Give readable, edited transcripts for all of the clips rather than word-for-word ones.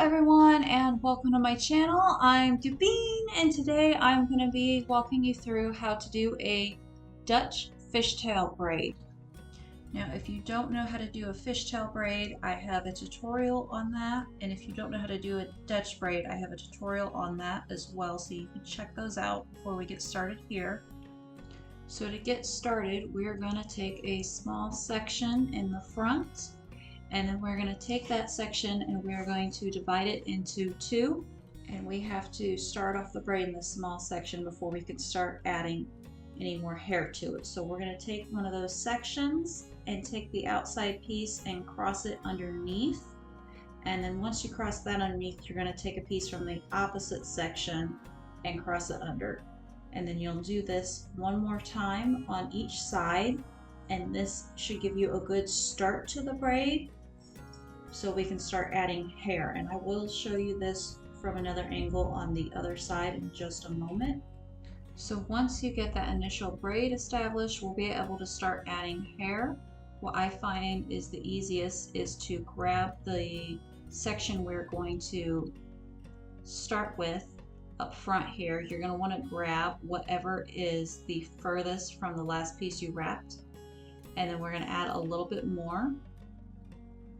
everyone and welcome to my channel. I'm Dubine and today I'm going to be walking you through how to do a Dutch fishtail braid. Now if you don't know how to do a fishtail braid, I have a tutorial on that, and if you don't know how to do a Dutch braid, I have a tutorial on that as well, so you can check those out before we get started here. So to get started, we're going to take a small section in the front, and then we're going to take that section and we're going to divide it into two, and we have to start off the braid in the small section before we can start adding any more hair to it. So we're going to take one of those sections and take the outside piece and cross it underneath, and then once you cross that underneath, you're going to take a piece from the opposite section and cross it under, and then you'll do this one more time on each side, and this should give you a good start to the braid so we can start adding hair. And I will show you this from another angle on the other side in just a moment. So once you get that initial braid established, we'll be able to start adding hair. What I find is the easiest is to grab the section we're going to start with up front here. You're going to want to grab whatever is the furthest from the last piece you wrapped, and then we're going to add a little bit more.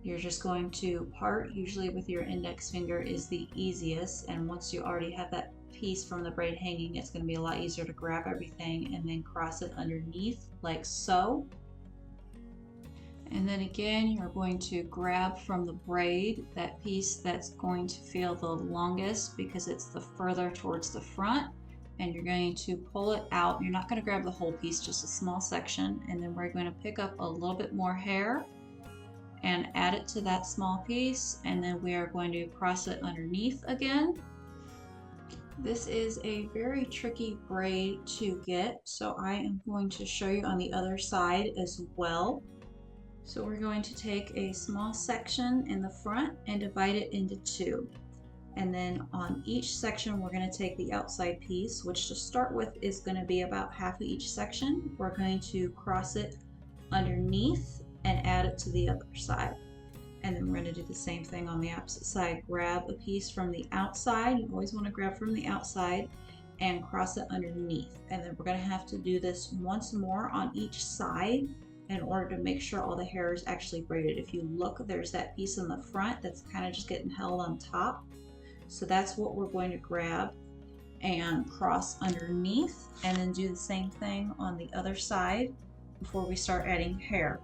You're just going to part, usually with your index finger is the easiest, and once you already have that piece from the braid hanging, it's going to be a lot easier to grab everything and then cross it underneath like so. And then again, you're going to grab from the braid that piece that's going to feel the longest because it's the further towards the front, and you're going to pull it out. You're not going to grab the whole piece, just a small section, and then we're going to pick up a little bit more hair and add it to that small piece, and then we are going to cross it underneath again. This is a very tricky braid to get, so I am going to show you on the other side as well. So we're going to take a small section in the front and divide it into two. And then on each section, we're going to take the outside piece, which to start with is going to be about half of each section. We're going to cross it underneath and add it to the other side. And then we're going to do the same thing on the opposite side. Grab a piece from the outside. You always want to grab from the outside and cross it underneath. And then we're going to have to do this once more on each side in order to make sure all the hair is actually braided. If you look, there's that piece in the front that's kind of just getting held on top. So that's what we're going to grab and cross underneath, and then do the same thing on the other side before we start adding hair.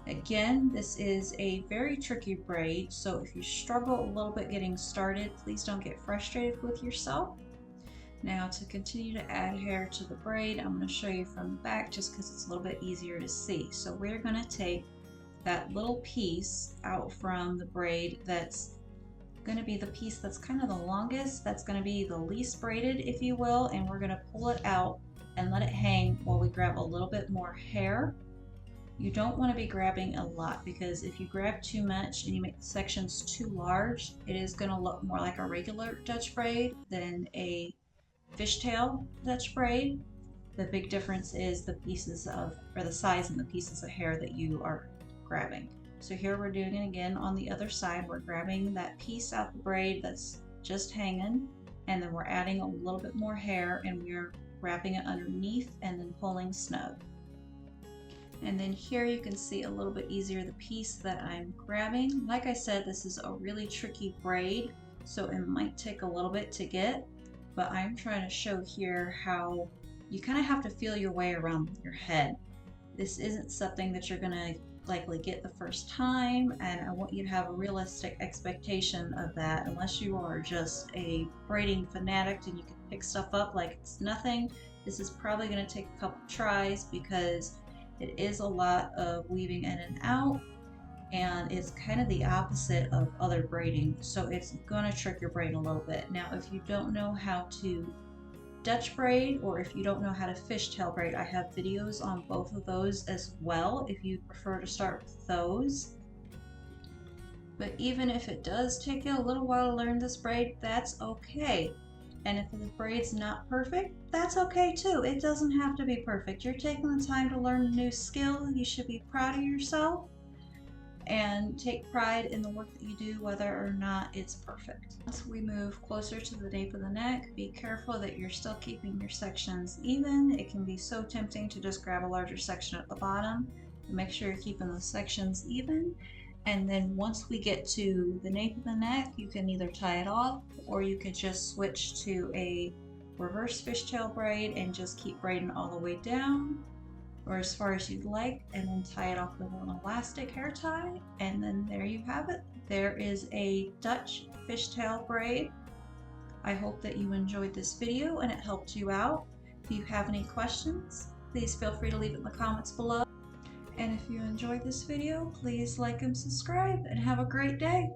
Again, this is a very tricky braid, so if you struggle a little bit getting started, please don't get frustrated with yourself. Now to continue to add hair to the braid, I'm going to show you from the back just because it's a little bit easier to see. So we're going to take that little piece out from the braid that's going to be the piece that's kind of the longest, that's going to be the least braided, if you will, and we're going to pull it out and let it hang while we grab a little bit more hair. You don't want to be grabbing a lot, because if you grab too much and you make the sections too large, it is going to look more like a regular Dutch braid than a fishtail Dutch braid. The big difference is the pieces of, or the size and the pieces of hair that you are grabbing. So here we're doing it again on the other side. We're grabbing that piece out the braid that's just hanging, and then we're adding a little bit more hair, and we're wrapping it underneath and then pulling snug. And then here you can see a little bit easier the piece that I'm grabbing. Like I said, this is a really tricky braid, so it might take a little bit to get, but I'm trying to show here how you kind of have to feel your way around your head. This isn't something that you're going to likely get the first time, and I want you to have a realistic expectation of that. Unless you are just a braiding fanatic and you can pick stuff up like it's nothing, this is probably going to take a couple tries because it is a lot of weaving in and out, and it's kind of the opposite of other braiding, so it's going to trick your brain a little bit. Now if you don't know how to Dutch braid, or if you don't know how to fishtail braid, I have videos on both of those as well if you prefer to start with those. But even if it does take you a little while to learn this braid, that's okay. And if the braid's not perfect, that's okay too. It doesn't have to be perfect. You're taking the time to learn a new skill. You should be proud of yourself. and take pride in the work that you do, whether or not it's perfect. Once we move closer to the nape of the neck, be careful that you're still keeping your sections even. It can be so tempting to just grab a larger section at the bottom. Make sure you're keeping the sections even. And then once we get to the nape of the neck, you can either tie it off, or you could just switch to a reverse fishtail braid and just keep braiding all the way down, or as far as you'd like, and then tie it off with an elastic hair tie. And then there you have it. There is a Dutch Fishtail Braid. I hope that you enjoyed this video and it helped you out. If you have any questions, please feel free to leave it in the comments below. And if you enjoyed this video, please like and subscribe, and have a great day.